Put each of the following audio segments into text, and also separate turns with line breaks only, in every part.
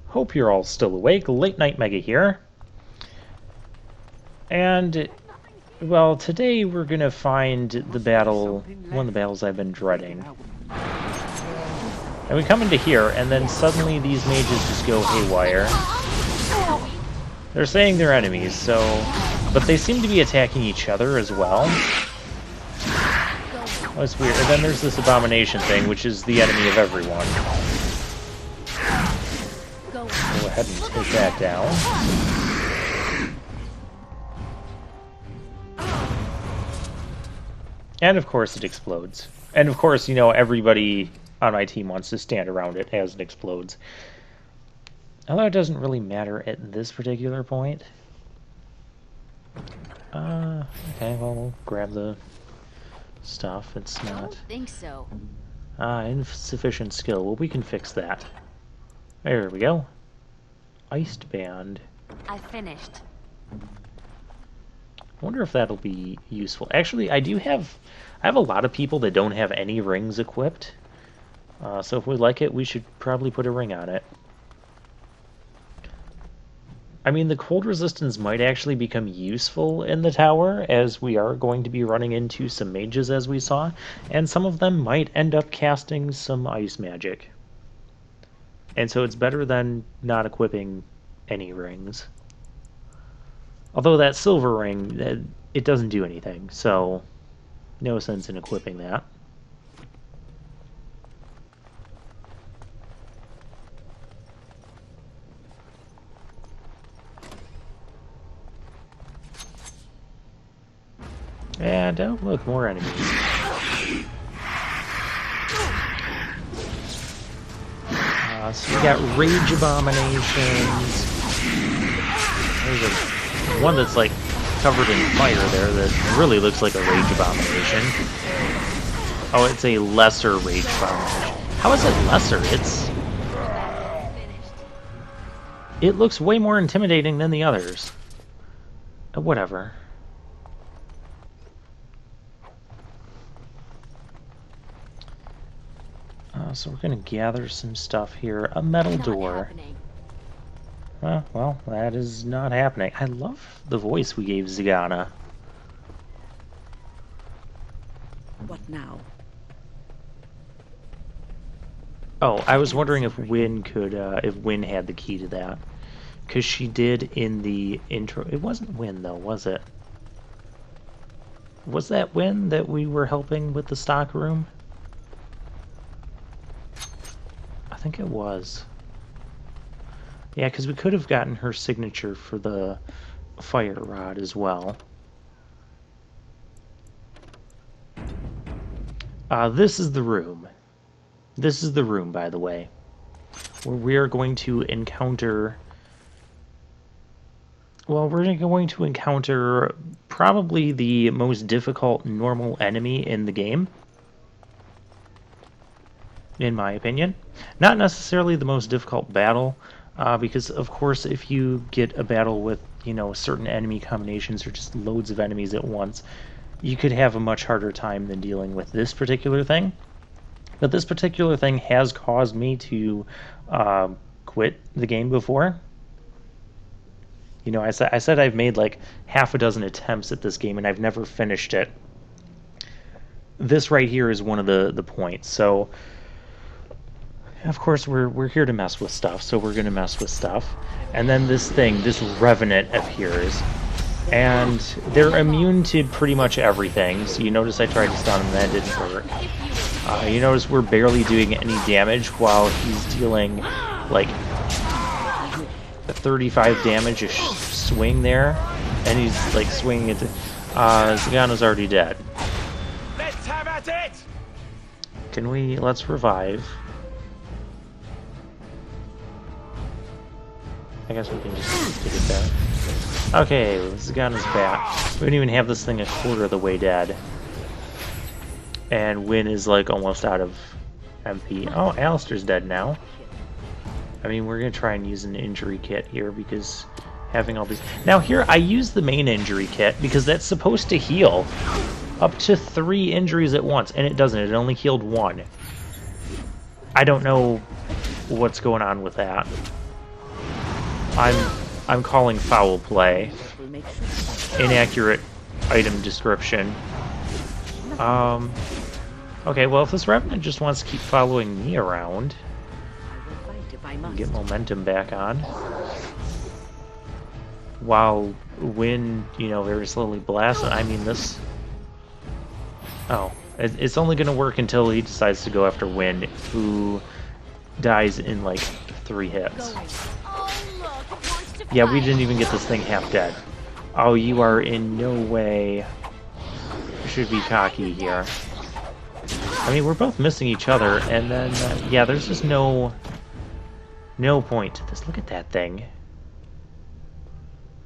Hope you're all still awake. Late Night Mega here. And, well, today we're gonna find the battle, one of the battles I've been dreading. And we come into here, and then suddenly these mages just go haywire. They're saying they're enemies, so... But they seem to be attacking each other as well. Oh, it's weird. And then there's this abomination thing, which is the enemy of everyone. Go ahead and take that down. And of course it explodes. And of course, you know, everybody on my team wants to stand around it as it explodes. Although it doesn't really matter at this particular point. Okay, well, we'll grab the stuff. It's not...
I don't think so.
Insufficient skill. Well, we can fix that. There we go. Iced band.
I finished.
I wonder if that'll be useful. Actually, I have a lot of people that don't have any rings equipped. So if we like it, we should probably put a ring on it. I mean, the cold resistance might actually become useful in the tower, as we are going to be running into some mages, as we saw, and some of them might end up casting some ice magic. And so it's better than not equipping any rings. Although that silver ring, it doesn't do anything, so no sense in equipping that. And oh, look, more enemies. So we got Rage Abominations. There's one that's like covered in fire there that really looks like a Rage Abomination. Oh, it's a lesser Rage Abomination. How is it lesser? It looks way more intimidating than the others. Whatever. So we're going to gather some stuff here. A metal door. Well, that is not happening. I love the voice we gave Zagana.
What now?
Oh, I was wondering if Wynn could, if Wynn had the key to that. Because she did in the intro. It wasn't Wynn, though, was it? Was that Wynn that we were helping with the stock room? I think it was. Yeah, because we could have gotten her signature for the fire rod as well. This is the room. This is the room, by the way, where we are going to encounter... Well, we're going to encounter probably the most difficult normal enemy in the game. In my opinion. Not necessarily the most difficult battle, because of course if you get a battle with, you know, certain enemy combinations or just loads of enemies at once, you could have a much harder time than dealing with this particular thing. But this particular thing has caused me to quit the game before. You know, I said I've made like half a dozen attempts at this game and I've never finished it. This right here is one of the points, so... Of course, we're here to mess with stuff, so we're going to mess with stuff. And then this thing, this Revenant appears. And they're immune to pretty much everything. So you notice I tried to stun him, that didn't work. You notice we're barely doing any damage while he's dealing, like, 35 damage a swing there. And he's, like, swinging it to... Zagana's already dead.
Let's have at it!
Can we... Let's revive. I guess we can just get it there. Okay, Zagana's back. We don't even have this thing a quarter of the way dead. And Wynn is like almost out of MP. Oh, Alistair's dead now. I mean, we're going to try and use an injury kit here because having all these... Now here, I use the main injury kit because that's supposed to heal up to 3 injuries at once, and it doesn't. It only healed 1. I don't know what's going on with that. I'm calling foul play.
That will make sure.
Inaccurate item description. Okay, well, if this Revenant just wants to keep following me around,
I will fight if I must.
get momentum back on, while Wynn, very slowly blasts. I mean, this... Oh, it's only going to work until he decides to go after Wynn, who dies in, like, 3 hits.
Oh, look, it wants to
Yeah, we
fight.
didn't even get this thing half dead. Oh, you are in no way... should be cocky here. I mean, we're both missing each other, and then, yeah, there's just no point to this. Look at that thing.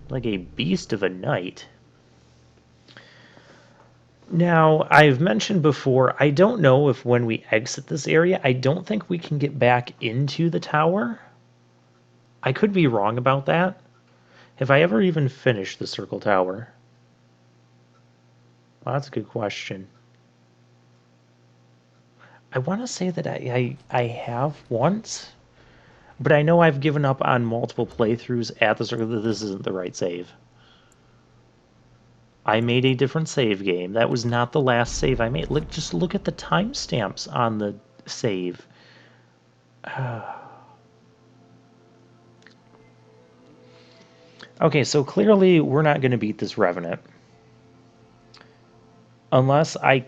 Like a beast of a knight. Now, I've mentioned before, I don't know if when we exit this area, I don't think we can get back into the tower. I could be wrong about that. Have I ever even finished the Circle Tower? Well, that's a good question. I want to say that I have once, but I know I've given up on multiple playthroughs at the Circle. This isn't the right save. I made a different save game. That was not the last save I made. Just look at the timestamps on the save. Okay, so clearly we're not going to beat this Revenant. Unless I...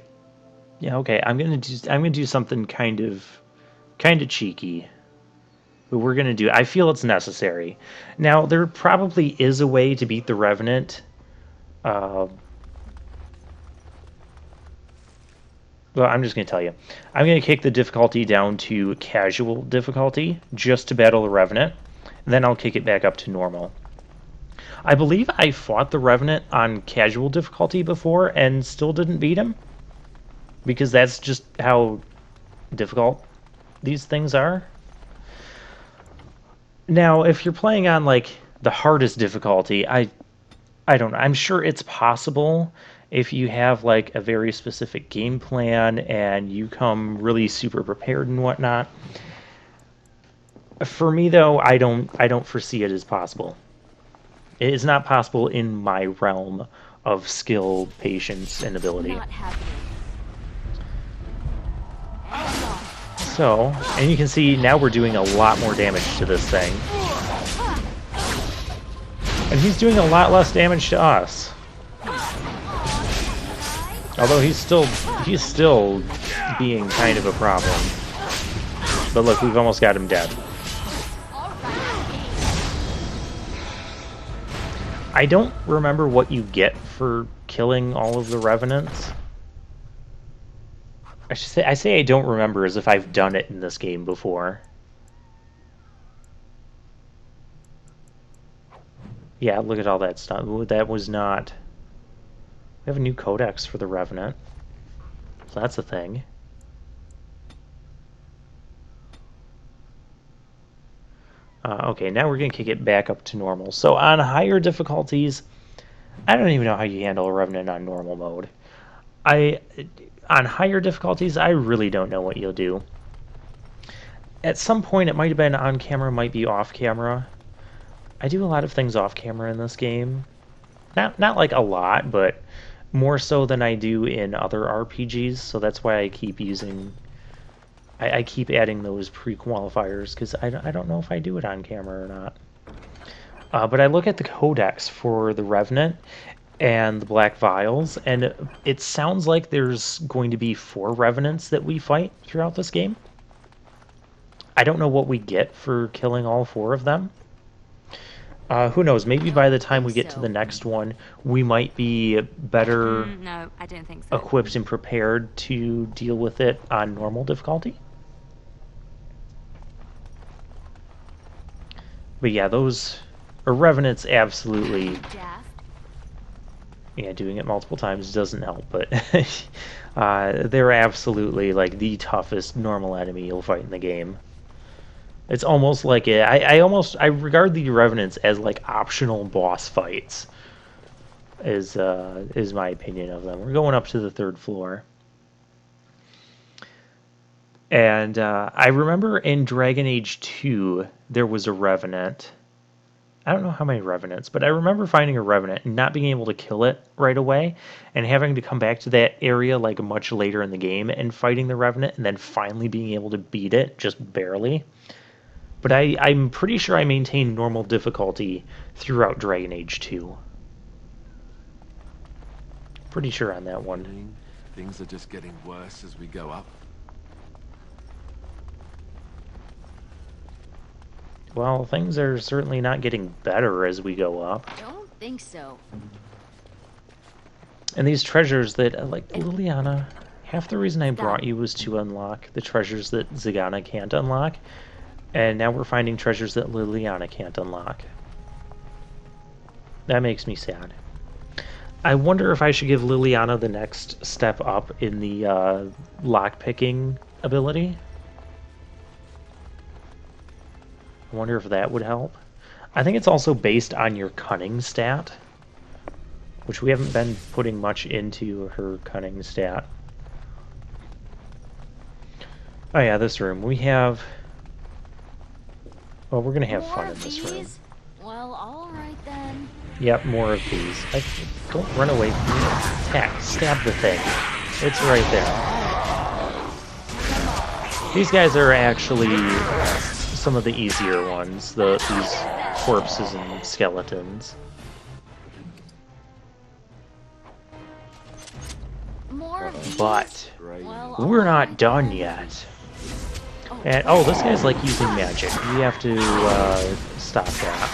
Yeah, okay, I'm gonna do something kind of cheeky. But we're gonna do... I feel it's necessary. Now, there probably is a way to beat the Revenant. Well, I'm just gonna tell you. I'm gonna kick the difficulty down to casual difficulty just to battle the Revenant. Then I'll kick it back up to normal. I believe I fought the Revenant on casual difficulty before and still didn't beat him. Because that's just how difficult these things are. Now, if you're playing on, like, the hardest difficulty, I don't know. I'm sure it's possible if you have, like, a very specific game plan and you come really super prepared and whatnot. For me, though, I don't foresee it as possible. It is not possible in my realm of skill, patience, and ability.
Not happening.
So, and you can see now we're doing a lot more damage to this thing. And he's doing a lot less damage to us. Although he's still being kind of a problem. But look, we've almost got him dead. I don't remember what you get for killing all of the Revenants. I say I don't remember as if I've done it in this game before. Yeah, look at all that stuff. That was not... We have a new codex for the Revenant. So that's a thing. Okay, now we're going to kick it back up to normal. So on higher difficulties, I don't even know how you handle a Revenant on normal mode. On higher difficulties, I really don't know what you'll do. At some point, it might have been on camera, might be off camera. I do a lot of things off camera in this game. Not like a lot, but more so than I do in other RPGs, so that's why I keep using... I keep adding those pre-qualifiers, because I don't know if I do it on camera or not. But I look at the codex for the Revenant and the Black Vials, and it sounds like there's going to be 4 Revenants that we fight throughout this game. I don't know what we get for killing all 4 of them. Who knows, maybe by the time we get to the next one, we might be better
No, I don't think so.
equipped and prepared to deal with it on normal difficulty. But yeah, those Revenants absolutely...
Daft.
Yeah, doing it multiple times doesn't help, but they're absolutely like the toughest normal enemy you'll fight in the game. It's almost like I regard the Revenants as like optional boss fights. Is my opinion of them. We're going up to the 3rd floor. And I remember in Dragon Age 2 there was a Revenant. I don't know how many revenants, but I remember finding a revenant and not being able to kill it right away and having to come back to that area like much later in the game and fighting the revenant and then finally being able to beat it just barely. But I'm pretty sure I maintained normal difficulty throughout Dragon Age 2. Pretty sure on that one.
Things are just getting worse as we go up.
Well, things are certainly not getting better as we go up.
Don't think so.
And these treasures that, like, Liliana, half the reason I brought you was to unlock the treasures that Zagana can't unlock. And now we're finding treasures that Liliana can't unlock. That makes me sad. I wonder if I should give Liliana the next step up in the lockpicking ability. I wonder if that would help. I think it's also based on your cunning stat, which we haven't been putting much into her cunning stat. Oh yeah, this room. We have... Well, we're going to have fun in this room.
Well, alright then.
Yep, more of these. Don't run away from me. Attack. Stab the thing. It's right there. These guys are actually some of the easier ones. These corpses and skeletons.
More of these?
But
Well,
we're not done yet. And oh, this guy's like using magic. We have to stop that.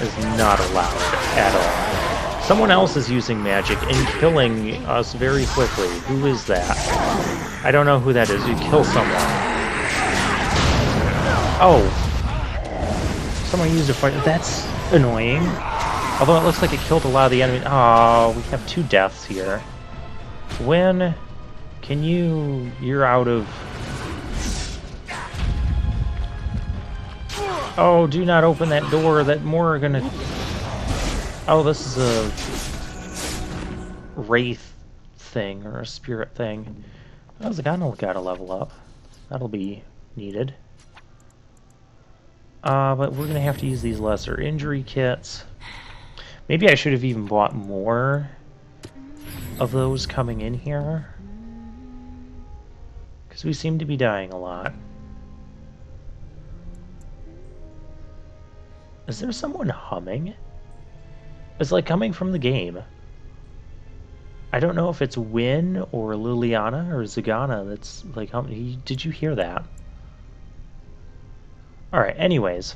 Is not allowed at all. Someone else is using magic and killing us very quickly. Who is that? I don't know who that is. You kill someone. Oh. Someone used a fire. That's annoying. Although it looks like it killed a lot of the enemy. Oh, we have 2 deaths here. When can you... You're out of... Oh, do not open that door. That more are gonna... Oh, this is a... wraith thing, or a spirit thing. Oh, Zagana gotta level up. That'll be needed. But we're gonna have to use these lesser injury kits. Maybe I should have even bought more of those coming in here. Because we seem to be dying a lot. Is there someone humming? It's like coming from the game. I don't know if it's Wynn or Liliana or Zagana that's like humming. Did you hear that? Alright, anyways.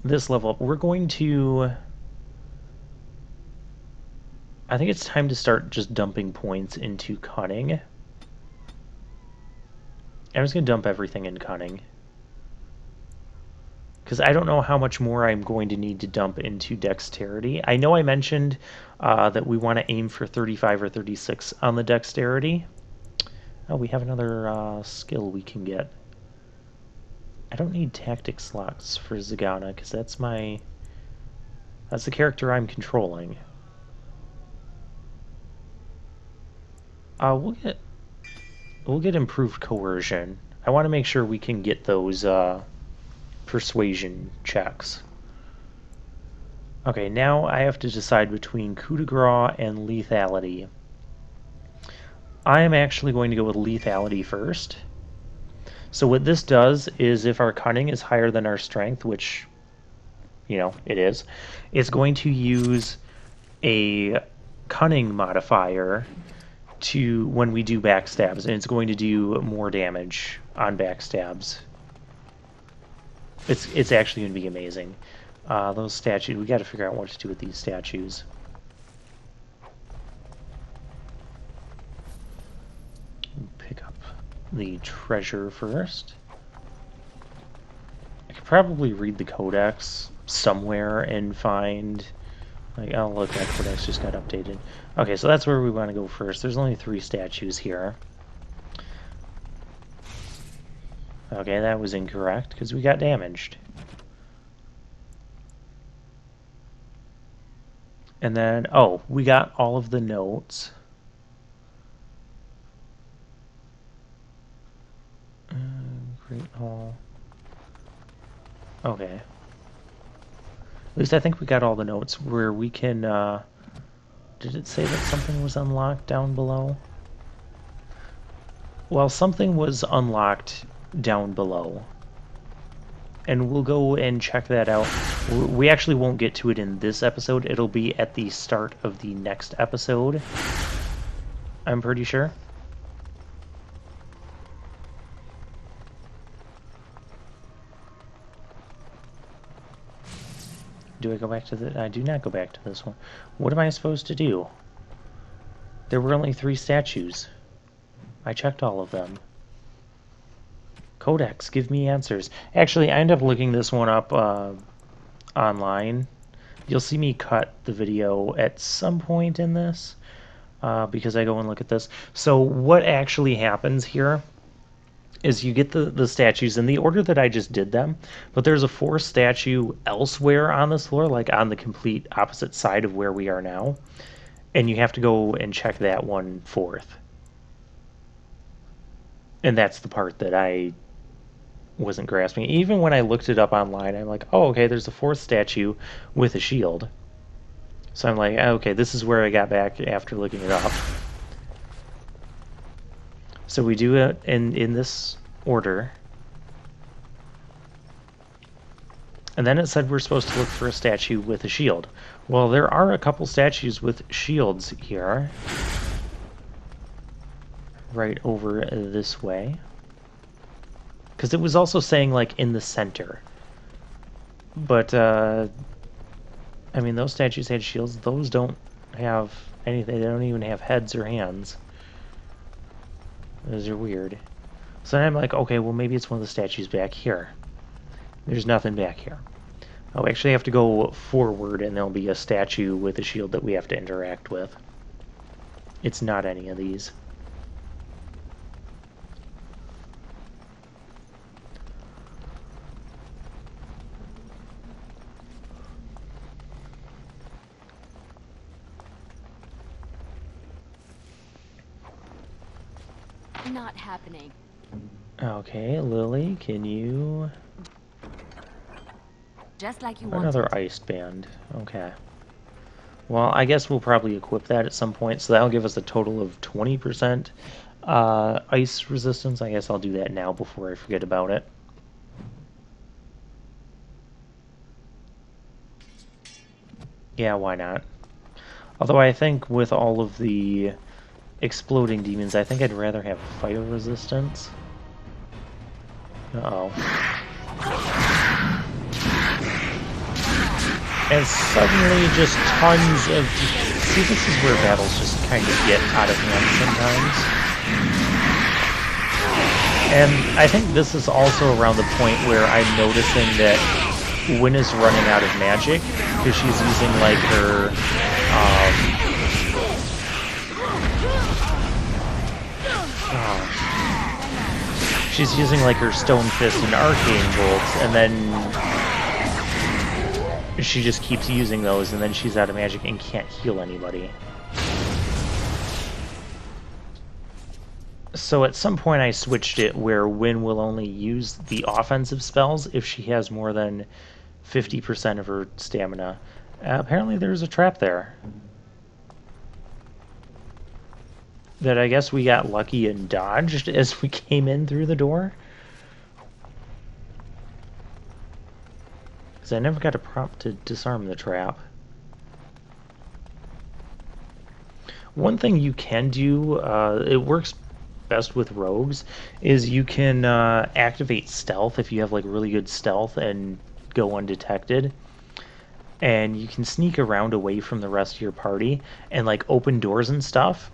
This level up, we're going to... I think it's time to start just dumping points into Cunning. I'm just going to dump everything in Cunning. Because I don't know how much more I'm going to need to dump into Dexterity. I know I mentioned that we want to aim for 35 or 36 on the Dexterity. Oh, we have another skill we can get. I don't need Tactic slots for Zagana, because that's the character I'm controlling. We'll get improved coercion. I want to make sure we can get those persuasion checks. Okay, now I have to decide between coup de grace and lethality. I am actually going to go with lethality first. So what this does is if our cunning is higher than our strength, which, you know, it is, it's going to use a cunning modifier to when we do backstabs, and it's going to do more damage on backstabs. It's actually going to be amazing. Those statues, we got to figure out what to do with these statues. Pick up the treasure first. I could probably read the codex somewhere and find... Like, oh look, that codex just got updated. Okay, so that's where we want to go first. There's only 3 statues here. Okay, that was incorrect, because we got damaged. And then, oh, we got all of the notes. Great Hall. Okay. At least I think we got all the notes where we can, did it say that something was unlocked down below? Well, something was unlocked down below. And we'll go and check that out. We actually won't get to it in this episode. It'll be at the start of the next episode, I'm pretty sure. Do I go back to the... I do not go back to this one. What am I supposed to do? There were only 3 statues. I checked all of them. Codex, give me answers. Actually, I ended up looking this one up online. You'll see me cut the video at some point in this because I go and look at this. So what actually happens here is you get the statues in the order that I just did them, but there's a 4th statue elsewhere on this floor, like on the complete opposite side of where we are now, and you have to go and check that one 4th. And that's the part that I wasn't grasping. Even when I looked it up online, I'm like, oh, okay, there's a 4th statue with a shield. So I'm like, okay, this is where I got back after looking it up. So we do it in this order. And then it said we're supposed to look for a statue with a shield. Well, there are a couple statues with shields here. Right over this way. Because it was also saying, like, in the center. But, I mean, those statues had shields. Those don't have anything. They don't even have heads or hands. Those are weird. So then I'm like, okay, well, maybe it's one of the statues back here. There's nothing back here. Oh, we actually have to go forward, and there'll be a statue with a shield that we have to interact with. It's not any of these.
Not happening.
Okay, Lily, can you...
Just like you wanted.
Another ice band. Okay. Well, I guess we'll probably equip that at some point, so that'll give us a total of 20% ice resistance. I guess I'll do that now before I forget about it. Yeah, why not? Although I think with all of the exploding demons, I think I'd rather have fire resistance. Uh-oh. And suddenly just tons of... See, this is where battles just kind of get out of hand sometimes. And I think this is also around the point where I'm noticing that Wynne is running out of magic, because she's using, like, her... she's using, like, her Stone Fist and Arcane Bolts, and then she just keeps using those, and then she's out of magic and can't heal anybody. So at some point I switched it where Wynne will only use the offensive spells if she has more than 50% of her stamina. Apparently there's a trap there. That I guess we got lucky and dodged as we came in through the door. Because I never got a prompt to disarm the trap. One thing you can do, it works best with rogues, is you can activate stealth if you have like really good stealth and go undetected. And you can sneak around away from the rest of your party and like open doors and stuff,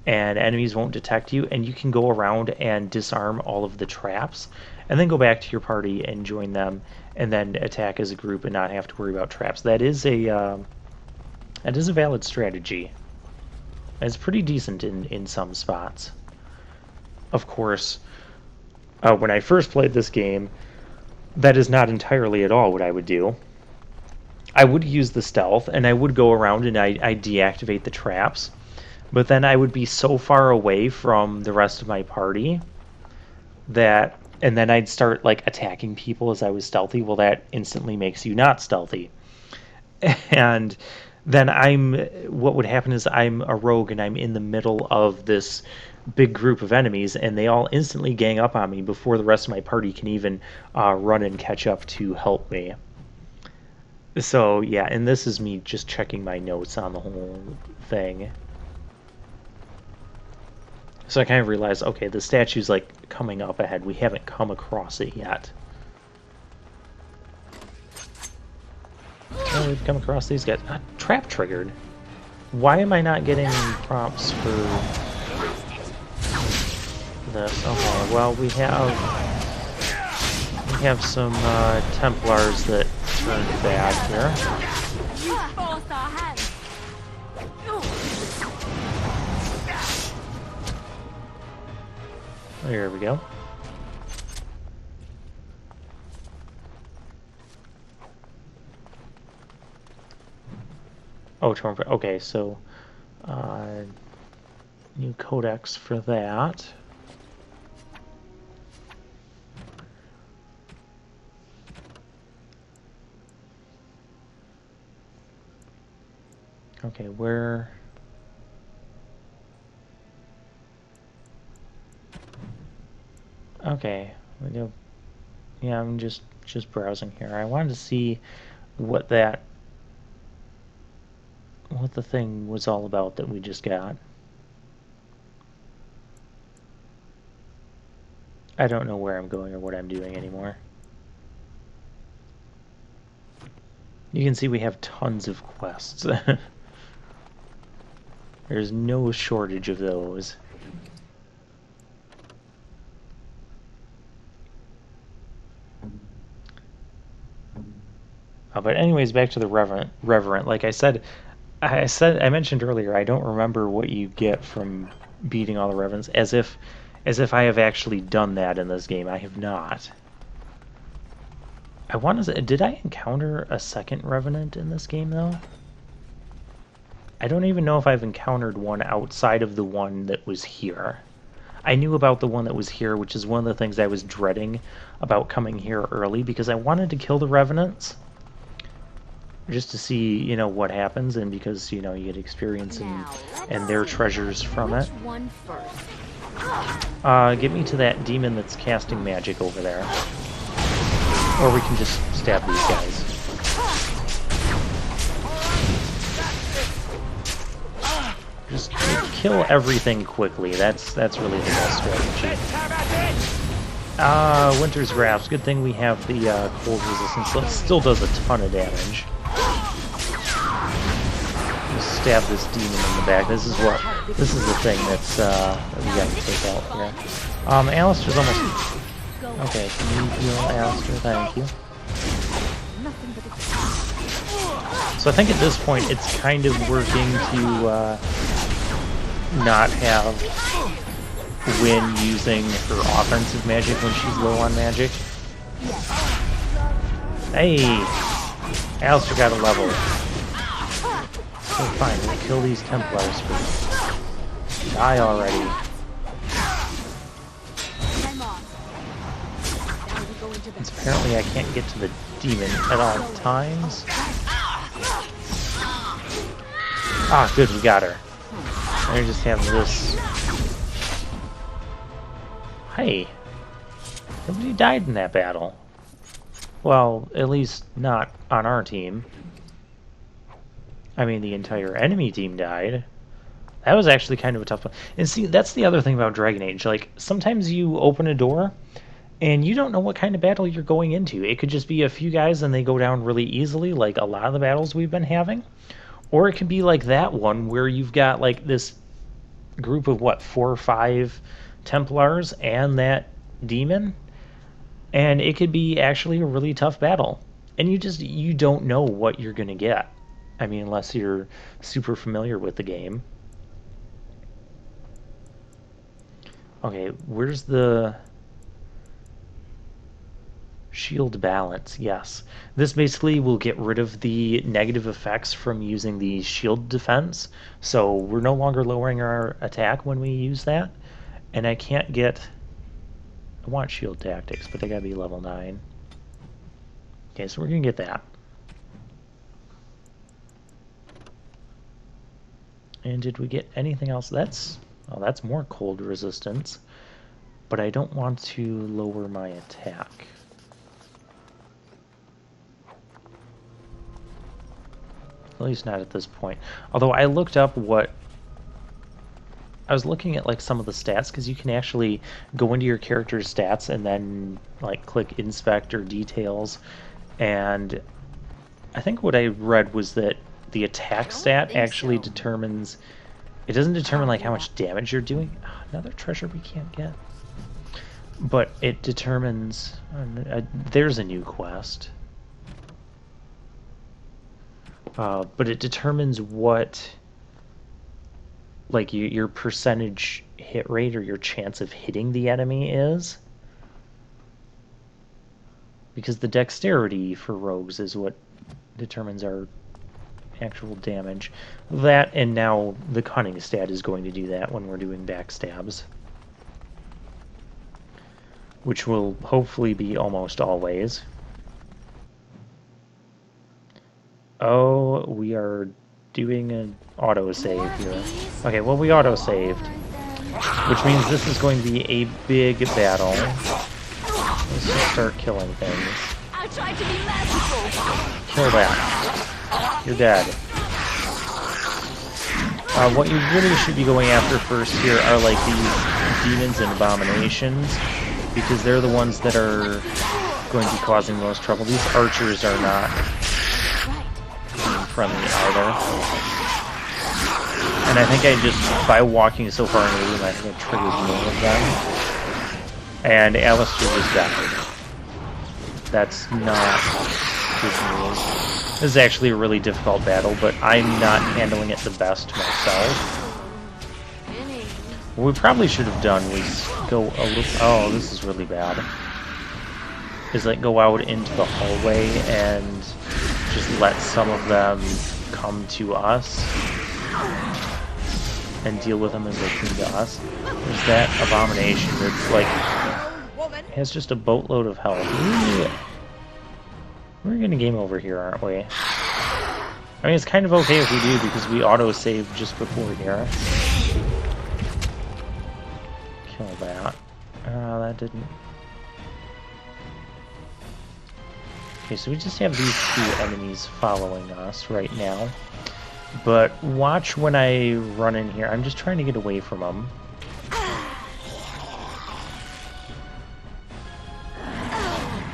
and enemies won't detect you, and you can go around and disarm all of the traps and then go back to your party and join them and then attack as a group and not have to worry about traps. That is a valid strategy. It's pretty decent in some spots. Of course, when I first played this game, that is not entirely at all what I would do. I would use the stealth, and I would go around and I'd deactivate the traps, but then I would be so far away from the rest of my party that, and then I'd start like attacking people as I was stealthy. Well, that instantly makes you not stealthy. And then what would happen is I'm a rogue and I'm in the middle of this big group of enemies, and they all instantly gang up on me before the rest of my party can even run and catch up to help me. So yeah, and this is me just checking my notes on the whole thing. So I kind of realized, okay, the statue's like coming up ahead. We haven't come across it yet. Oh, we've come across these guys. Trap triggered. Why am I not getting prompts for this? Okay, well we have some Templars that turned bad here.
Both our hands.
There we go. Oh, okay, so new codex for that. Okay, where? Okay, we go. Yeah, I'm just browsing here. I wanted to see what the thing was all about that we just got. I don't know where I'm going or what I'm doing anymore. You can see we have tons of quests. There's no shortage of those. But anyways, back to the Reverent. Like I mentioned earlier, I don't remember what you get from beating all the Revenants, as if I have actually done that in this game. I have not. I want to say, did I encounter a second Revenant in this game though? I don't even know if I've encountered one outside of the one that was here. I knew about the one that was here, which is one of the things I was dreading about coming here early, because I wanted to kill the Revenants. Just to see, you know, what happens, and because, you know, you get experience and their treasures from it.
One first.
Get me to that demon that's casting magic over there. Or we can just stab these guys. Just kill everything quickly. That's really the best strategy. Winter's Grasp. Good thing we have the cold resistance. So it still does a ton of damage. Just stab this demon in the back. This is the thing that's that we got to take out here. Alistair's almost. Okay, can you heal Alistair? Thank you. So I think at this point it's kind of working to not have Wynne using her offensive magic when she's low on magic. Hey! Alistair got a level. So fine, we'll kill these Templars first. Die already. It's apparently I can't get to the demon at all times. Ah, good, we got her. I just have this. Hey, nobody died in that battle. Well, at least not on our team. I mean, the entire enemy team died. That was actually kind of a tough one. And see, that's the other thing about Dragon Age. Like, sometimes you open a door, and you don't know what kind of battle you're going into. It could just be a few guys and they go down really easily, like a lot of the battles we've been having. Or it could be like that one where you've got like this group of, what, 4 or 5 Templars and that demon. And it could be actually a really tough battle. And you don't know what you're going to get. I mean, unless you're super familiar with the game. Okay, where's the shield balance? Yes. This basically will get rid of the negative effects from using the shield defense. So we're no longer lowering our attack when we use that. And I can't get... I want shield tactics, but they gotta be level 9. Okay, so we're gonna get that. And did we get anything else? That's more cold resistance. But I don't want to lower my attack. At least not at this point. Although I looked up what... I was looking at like some of the stats, because you can actually go into your character's stats and then like click inspect or details. And I think what I read was that the attack stat actually determines... It doesn't determine like how much damage you're doing. Oh, another treasure we can't get. But it determines... there's a new quest. But it determines what, like, your percentage hit rate or your chance of hitting the enemy is. Because the dexterity for rogues is what determines our actual damage. That, and now the cunning stat is going to do that when we're doing backstabs. Which will hopefully be almost always. Oh, we are doing an autosave here. Okay, well, we autosaved. Which means this is going to be a big battle. Let's just start killing things.
I'll try to be merciful.
Kill that. You're dead. What you really should be going after first here are like these demons and abominations, because they're the ones that are going to be causing the most trouble. These archers are not friendly either. And I think I just, by walking so far into the room, I think I triggered more of them. And Alistair just died. That's not good news. This is actually a really difficult battle, but I'm not handling it the best myself. What we probably should have done was go a little... Oh, this is really bad. Is like go out into the hallway and just let some of them come to us and deal with them as they come to us. There's that abomination that's like has just a boatload of health. We're gonna game over here, aren't we? I mean, it's kind of okay if we do because we auto-saved just before here. Kill that. That didn't. Okay, so we just have these two enemies following us right now. But watch when I run in here. I'm just trying to get away from them.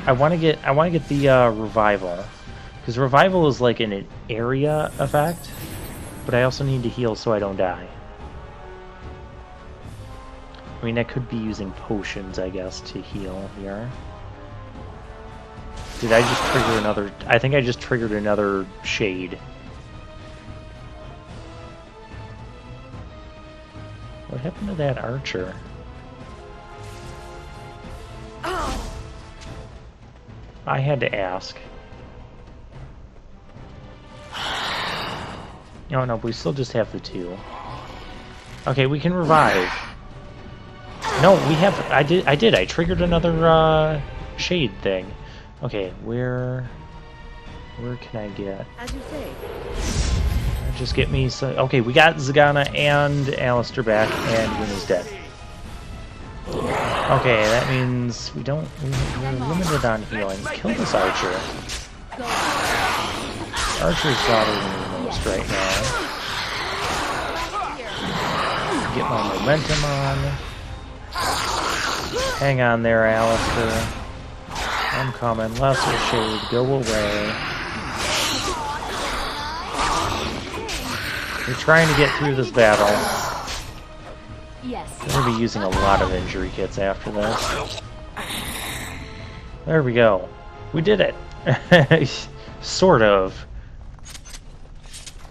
I want to get the revival, because revival is like an area effect, but I also need to heal so I don't die. I mean, I could be using potions, I guess, to heal here. Did I just trigger another... I think I just triggered another shade. What happened to that archer? I had to ask. Oh no, we still just have the two. Okay, we can revive. No, we have... I did. I triggered another shade thing. Okay, where can I get?
As you say.
Just get me some... Okay, we got Zagana and Alistair back, and Win is dead. Okay, that means we're limited on healing. Kill this archer. Archer's bothering me the most right now. Get my momentum on. Hang on there, Alistair. I'm coming. Lesser Shade, go away. We're trying to get through this battle.
Yes.
We're going to be using a lot of injury kits after this. There we go. We did it. Sort of.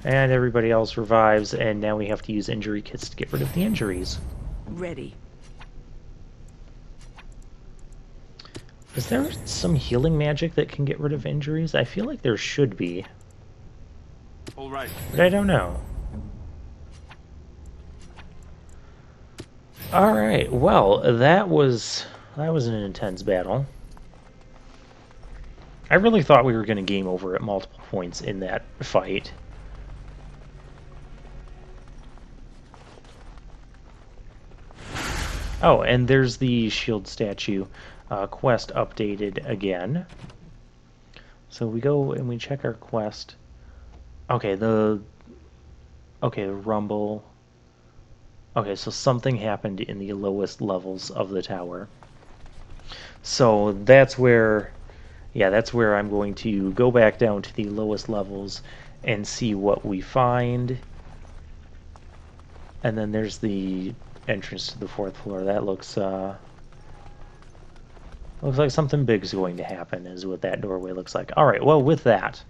And everybody else revives, and now we have to use injury kits to get rid of the injuries.
Ready.
Is there some healing magic that can get rid of injuries? I feel like there should be.
All right.
But I don't know. Alright, well, that was an intense battle. I really thought we were going to game over at multiple points in that fight. Oh, and there's the shield statue quest updated again. So we go and we check our quest. Okay, the rumble. Okay, so something happened in the lowest levels of the tower. So that's where, yeah, that's where I'm going to go back down to the lowest levels and see what we find. And then there's the entrance to the 4th floor. That looks like something big is going to happen, is what that doorway looks like. All right, well, with that.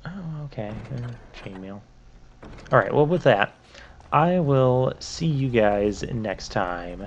Oh, okay, chainmail. All right, well, with that, I will see you guys next time.